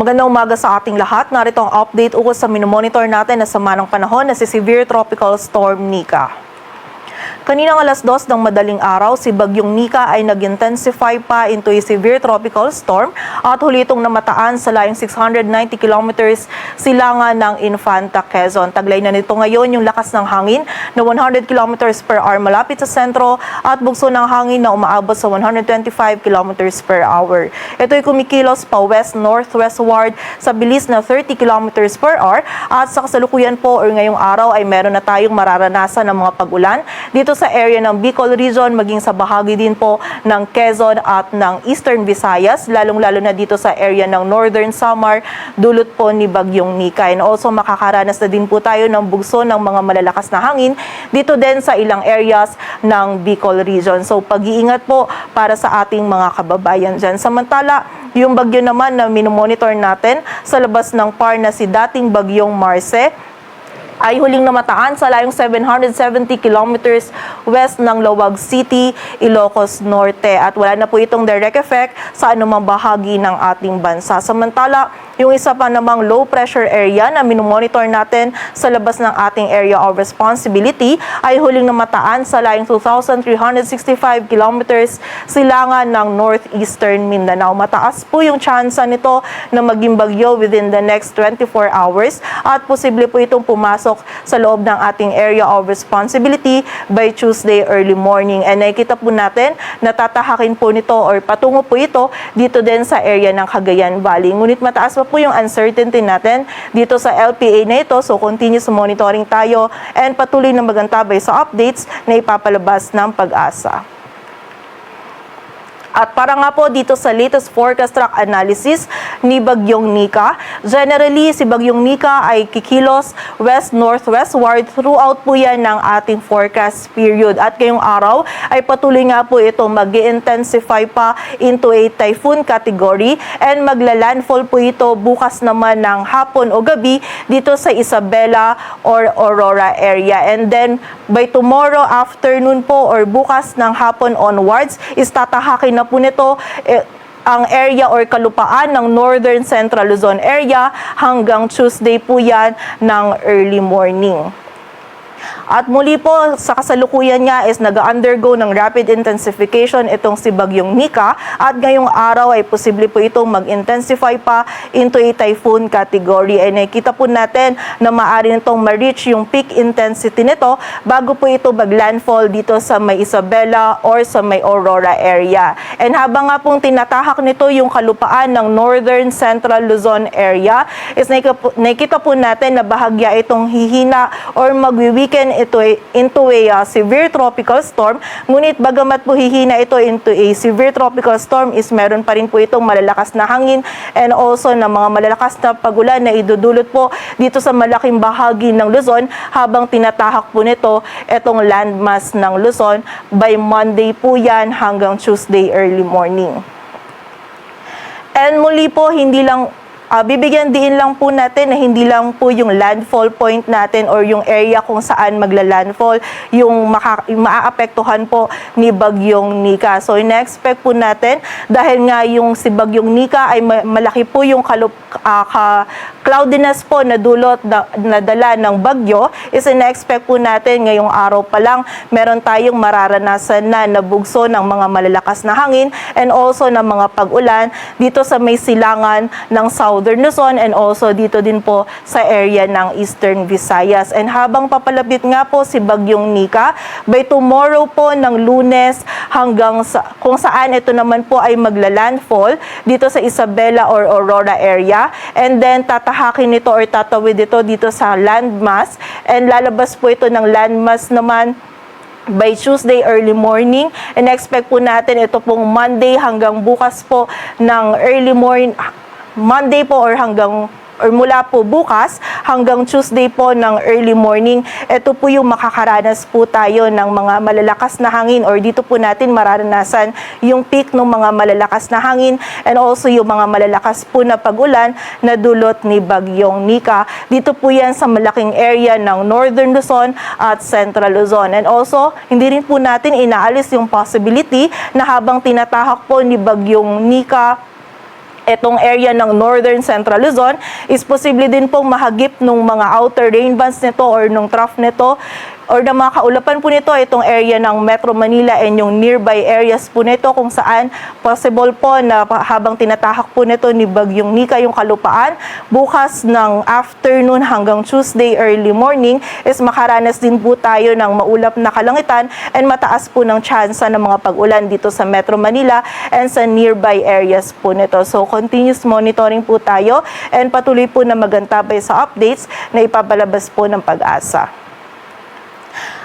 Magandang umaga sa ating lahat. Narito ang update ukol sa minomonitor natin na sama ng panahon na si Severe Tropical Storm Nika. Kaninang alas 2 ng madaling araw, si Bagyong Nika ay nag-intensify pa into a severe tropical storm at huli itong namataan sa layong 690 kilometers silangan ng Infanta, Quezon. Taglay na nito ngayon yung lakas ng hangin na 100 kilometers per hour malapit sa sentro at bugso ng hangin na umaabot sa 125 kilometers per hour. Ito ay kumikilos pa west-northwestward sa bilis na 30 kilometers per hour at sa kasalukuyan po or ngayong araw ay meron na tayong mararanasan ng mga pag-ulan dito sa area ng Bicol Region, maging sa bahagi din po ng Quezon at ng Eastern Visayas, lalong-lalo na dito sa area ng Northern Samar, dulot po ni Bagyong Nika. And also makakaranas na din po tayo ng bugso ng mga malalakas na hangin dito din sa ilang areas ng Bicol Region. So pag-iingat po para sa ating mga kababayan dyan. Samantala, yung bagyo naman na minomonitor natin sa labas ng PAR na si dating Bagyong Marce, ay huling namataan sa layong 770 kilometers west ng Lawag City, Ilocos Norte. At wala na po itong direct effect sa anumang bahagi ng ating bansa. Samantala, yung isa pa namang low pressure area na minomonitor natin sa labas ng ating area of responsibility ay huling namataan sa layong 2,365 kilometers silangan ng northeastern Mindanao. Mataas po yung tsansa nito na maging bagyo within the next 24 hours at posible po itong pumasok sa loob ng ating area of responsibility by Tuesday early morning. And nakikita po natin na tatahakin po nito or patungo po ito dito din sa area ng Cagayan Valley. Ngunit mataas pa po yung uncertainty natin dito sa LPA na ito. So continuous monitoring tayo and patuloy na magantabay sa updates na ipapalabas ng Pag-asa. At para nga po dito sa latest forecast track analysis ni Bagyong Nika, generally si Bagyong Nika ay kikilos west-northwestward throughout po yan ng ating forecast period. At ngayong araw ay patuloy nga po ito mag-intensify pa into a typhoon category and magla-landfall po ito bukas naman ng hapon o gabi dito sa Isabela or Aurora area. And then by tomorrow afternoon po or bukas ng hapon onwards, tatahakin na po nito ang area or kalupaan ng Northern Central Luzon area hanggang Tuesday po yan ng early morning. At muli po, sa kasalukuyan niya is nag-undergo ng rapid intensification itong si Bagyong Nika at ngayong araw ay posible po itong mag-intensify pa into a typhoon category. Ay nakikita po natin na maaari nitong ma-reach yung peak intensity nito bago po ito mag-landfall dito sa may Isabela or sa may Aurora area. And habang nga pong tinatahak nito yung kalupaan ng Northern Central Luzon area, is nakikita po natin na bahagya itong hihina or magwi-weaken ito into a severe tropical storm. Ngunit bagamat po hihina ito into a severe tropical storm is meron pa rin po itong malalakas na hangin and also na mga malalakas na pagulan na idudulot po dito sa malaking bahagi ng Luzon habang tinatahak po nito itong landmass ng Luzon by Monday po yan hanggang Tuesday early morning. And muli po, hindi lang bibigyan din lang po natin na hindi lang po yung landfall point natin or yung area kung saan magla-landfall yung maaapektuhan po ni Bagyong Nika. So ina-expect po natin dahil nga yung si Bagyong Nika ay malaki po yung cloudiness po na dulot na dala ng bagyo, is ina-expect po natin ngayong araw pa lang meron tayong mararanasan na bugso ng mga malalakas na hangin and also ng mga pag-ulan dito sa may silangan ng Southern Luzon and also dito din po sa area ng Eastern Visayas. And habang papalapit nga po si Bagyong Nika, by tomorrow po ng Lunes hanggang kung saan ito naman po ay magla-landfall dito sa Isabela or Aurora area and then tatahakin ito or tatawid ito dito sa landmass and lalabas po ito ng landmass naman by Tuesday early morning and expect po natin ito pong Monday hanggang bukas po ng early morning, Monday po or mula po bukas hanggang Tuesday po ng early morning, ito po yung makakaranas po tayo ng mga malalakas na hangin or dito po natin mararanasan yung peak ng mga malalakas na hangin and also yung mga malalakas po na pag-ulan na dulot ni Bagyong Nika. Dito po yan sa malaking area ng Northern Luzon at Central Luzon. And also, hindi rin po natin inaalis yung possibility na habang tinatahak po ni Bagyong Nika Itong area ng Northern Central Luzon is posible din pong mahagip nung mga outer rain bands nito or nung trough nito or na mga kaulapan po nito itong area ng Metro Manila and yung nearby areas po nito kung saan possible po na habang tinatahak po nito ni Bagyong Nika yung kalupaan, bukas ng afternoon hanggang Tuesday early morning is makaranas din po tayo ng maulap na kalangitan and mataas po ng tsansa ng mga pag-ulan dito sa Metro Manila and sa nearby areas po nito. So continuous monitoring po tayo and patuloy po na magantabay sa updates na ipapalabas po ng Pag-asa.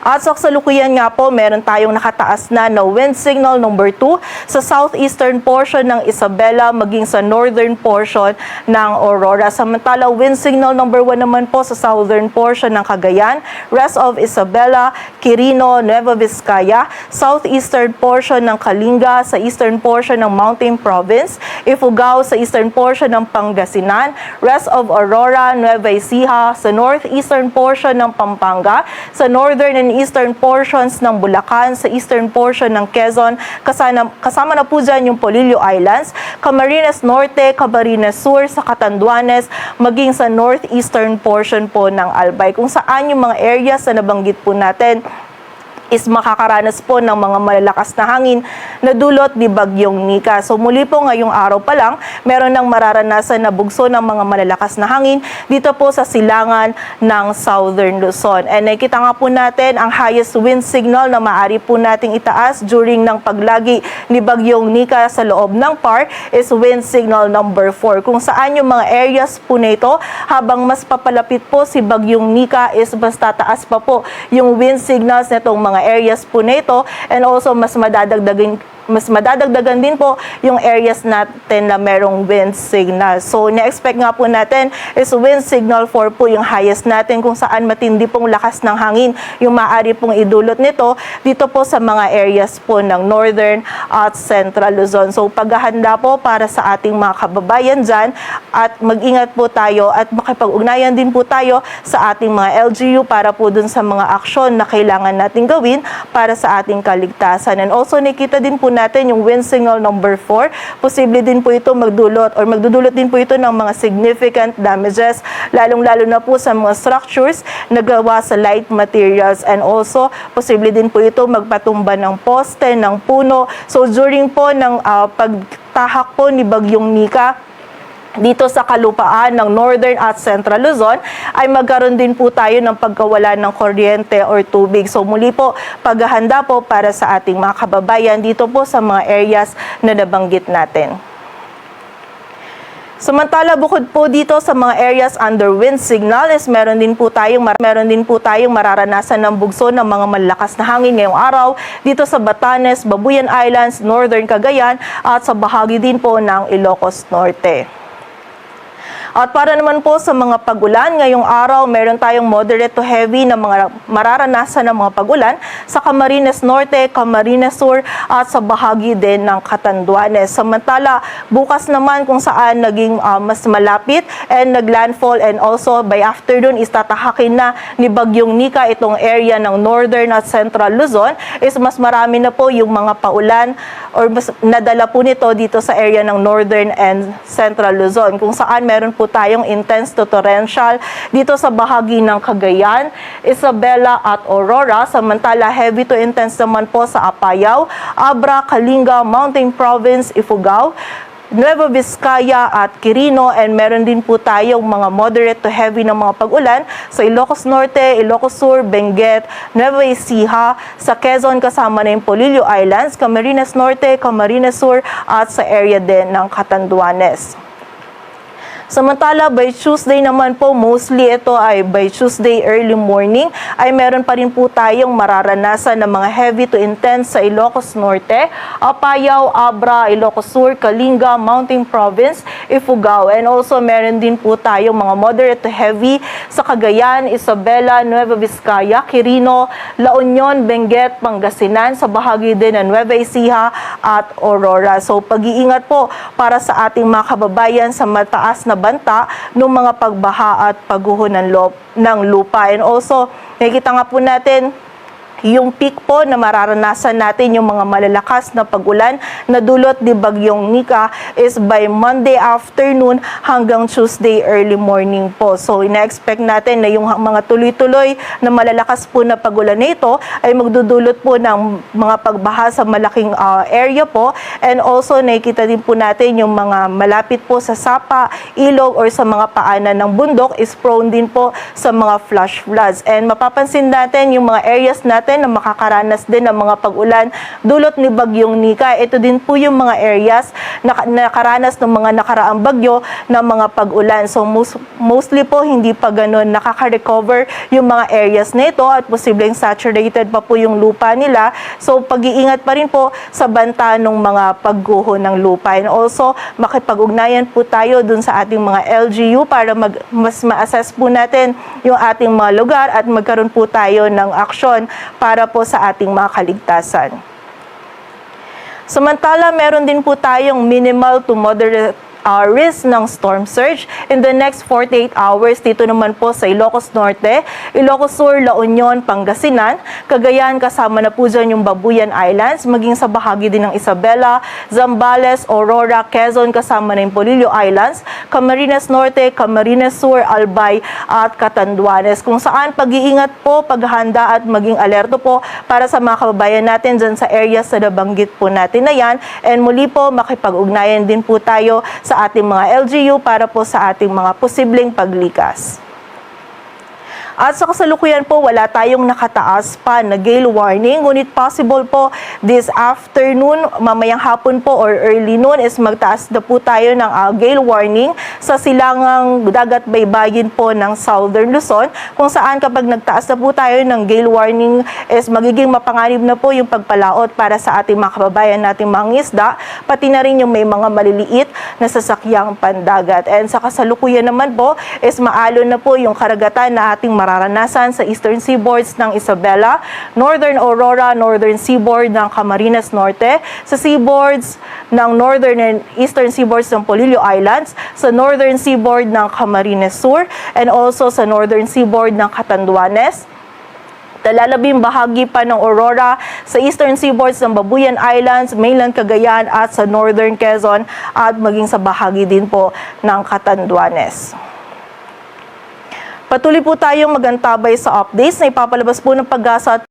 At sa kasalukuyan nga po, meron tayong nakataas na wind signal number 2 sa southeastern portion ng Isabela maging sa northern portion ng Aurora. Samantala, wind signal number 1 naman po sa southern portion ng Cagayan, rest of Isabela, Quirino, Nueva Vizcaya, southeastern portion ng Kalinga, sa eastern portion ng Mountain Province, Ifugao sa eastern portion ng Pangasinan, rest of Aurora, Nueva Ecija, sa northeastern portion ng Pampanga, sa northern and eastern portions ng Bulacan, sa eastern portion ng Quezon, kasama na po dyan yung Polillo Islands, Camarines Norte, Camarines Sur, sa Catanduanes, maging sa northeastern portion po ng Albay, kung saan yung mga areas na nabanggit po natin is makakaranas po ng mga malalakas na hangin na dulot ni Bagyong Nika. So muli po ngayong araw pa lang, meron ng mararanasan na bugso ng mga malalakas na hangin dito po sa silangan ng Southern Luzon. And nakita nga po natin ang highest wind signal na maaari po nating itaas during ng paglagi ni Bagyong Nika sa loob ng PAR is wind signal number 4. Kung saan yung mga areas po na ito, habang mas papalapit po si Bagyong Nika is mas tataas pa po yung wind signals nitong mga areas po nito and also mas madadagdagan din po yung areas natin na merong wind signal. So, na-expect nga po natin is wind signal 4 po yung highest natin kung saan matindi pong lakas ng hangin yung maaari pong idulot nito dito po sa mga areas po ng Northern at Central Luzon. So, paghahanda po para sa ating mga kababayan dyan at mag-ingat po tayo at makipag-ugnayan din po tayo sa ating mga LGU para po dun sa mga aksyon na kailangan natin gawin para sa ating kaligtasan. And also, nakita din po natin yung wind signal number 4. Posible din po ito magdudulot din po ito ng mga significant damages, lalong-lalo na po sa mga structures na gawa sa light materials and also posible din po ito magpatumba ng poste, ng puno. So during po ng pagtahak po ni Bagyong Nika dito sa kalupaan ng Northern at Central Luzon ay magkaroon din po tayo ng pagkawala ng kuryente or tubig. So muli po, paghahanda po para sa ating mga kababayan dito po sa mga areas na nabanggit natin. Samantala, bukod po dito sa mga areas under wind signal is meron din po tayong mararanasan ng bugso ng mga malalakas na hangin ngayong araw dito sa Batanes, Babuyan Islands, Northern Cagayan at sa bahagi din po ng Ilocos Norte. At para naman po sa mga pag-ulan, ngayong araw meron tayong moderate to heavy na mga mararanasan ng mga pag-ulan sa Camarines Norte, Camarines Sur at sa bahagi din ng Catanduanes. Samantala, bukas naman kung saan naging mas malapit and naglandfall and also by afternoon is tatahakin na ni Bagyong Nika itong area ng Northern at Central Luzon is mas marami na po yung mga paulan or mas nadala po nito dito sa area ng Northern and Central Luzon kung saan meron po tayong intense to torrential dito sa bahagi ng Cagayan, Isabela at Aurora. Samantala, heavy to intense naman po sa Apayao, Abra, Kalinga, Mountain Province, Ifugao, Nueva Vizcaya at Quirino and meron din po tayong mga moderate to heavy na mga pag-ulan sa Ilocos Norte, Ilocos Sur, Benguet, Nueva Ecija, sa Quezon kasama na yung Polillo Islands, Camarines Norte, Camarines Sur at sa area din ng Catanduanes. Samantala, by Tuesday naman po, mostly ito ay by Tuesday early morning, ay meron pa rin po tayong mararanasan ng mga heavy to intense sa Ilocos Norte, Apayao, Abra, Ilocos Sur, Kalinga, Mountain Province, Ifugao. And also, meron din po tayong mga moderate to heavy sa Cagayan, Isabela, Nueva Vizcaya, Quirino, La Union, Benguet, Pangasinan, sa bahagi din ng Nueva Ecija at Aurora. So, pag-iingat po para sa ating mga kababayan sa mataas na banta ng mga pagbaha at pagguho ng lupa. And also, nakikita nga po natin Yung peak po na mararanasan natin yung mga malalakas na pag-ulan na dulot ni Bagyong Nika is by Monday afternoon hanggang Tuesday early morning po. So ina-expect natin na yung mga tuloy-tuloy na malalakas po na pag-ulan na ito ay magdudulot po ng mga pagbaha sa malaking area po, and also nakikita din po natin yung mga malapit po sa sapa, ilog or sa mga paanan ng bundok is prone din po sa mga flash floods. And mapapansin natin yung mga areas natin na makakaranas din ng mga pag-ulan dulot ni Bagyong Nika. Ito din po yung mga areas na nakaranas ng mga nakaraang bagyo ng mga pag-ulan. So mostly po hindi pa ganun nakaka-recover yung mga areas nito at posibleng saturated pa po yung lupa nila. So pag-iingat pa rin po sa banta ng mga pagguho ng lupa. And also makipag-ugnayan po tayo dun sa ating mga LGU para mas ma-assess po natin yung ating mga lugar at magkaroon po tayo ng aksyon para po sa ating mga kaligtasan. Samantala, meron din po tayong minimal to moderate risk ng storm surge in the next 48 hours dito naman po sa Ilocos Norte, Ilocos Sur, La Union, Pangasinan, Cagayan, kasama na po dyan yung Babuyan Islands, maging sa bahagi din ng Isabela, Zambales, Aurora, Quezon, kasama na yung Polillo Islands, Camarines Norte, Camarines Sur, Albay at Catanduanes, kung saan pag-iingat po, paghahanda at maging alerto po para sa mga kababayan natin dyan sa areas na nabanggit po natin na yan. And muli po, makipag-ugnayan din po tayo sa ating mga LGU para po sa ating mga posibleng paglikas. At sa kasalukuyan po, wala tayong nakataas pa na gale warning. Ngunit possible po this afternoon, mamayang hapon po or early noon is magtaas na po tayo ng gale warning sa silangang dagat baybayin po ng Southern Luzon. Kung saan kapag nagtaas na po tayo ng gale warning is magiging mapanganib na po yung pagpalaot para sa ating mga kababayan nating mga isda, pati na rin yung may mga maliliit na sasakyang pandagat. And sa kasalukuyan naman po is maalon na po yung karagatan na ating mararanasan sa eastern seaboards ng Isabela, northern Aurora, northern seaboard ng Camarines Norte, sa seaboards ng northern and eastern seaboards ng Polillo Islands, sa northern seaboard ng Camarines Sur, and also sa northern seaboard ng Catanduanes. Talalabing bahagi pa ng Aurora sa eastern seaboards ng Babuyan Islands, mainland Cagayan at sa northern Quezon at maging sa bahagi din po ng Catanduanes. Patuloy po tayong magantabay sa updates na ipapalabas po ng Pag-asa at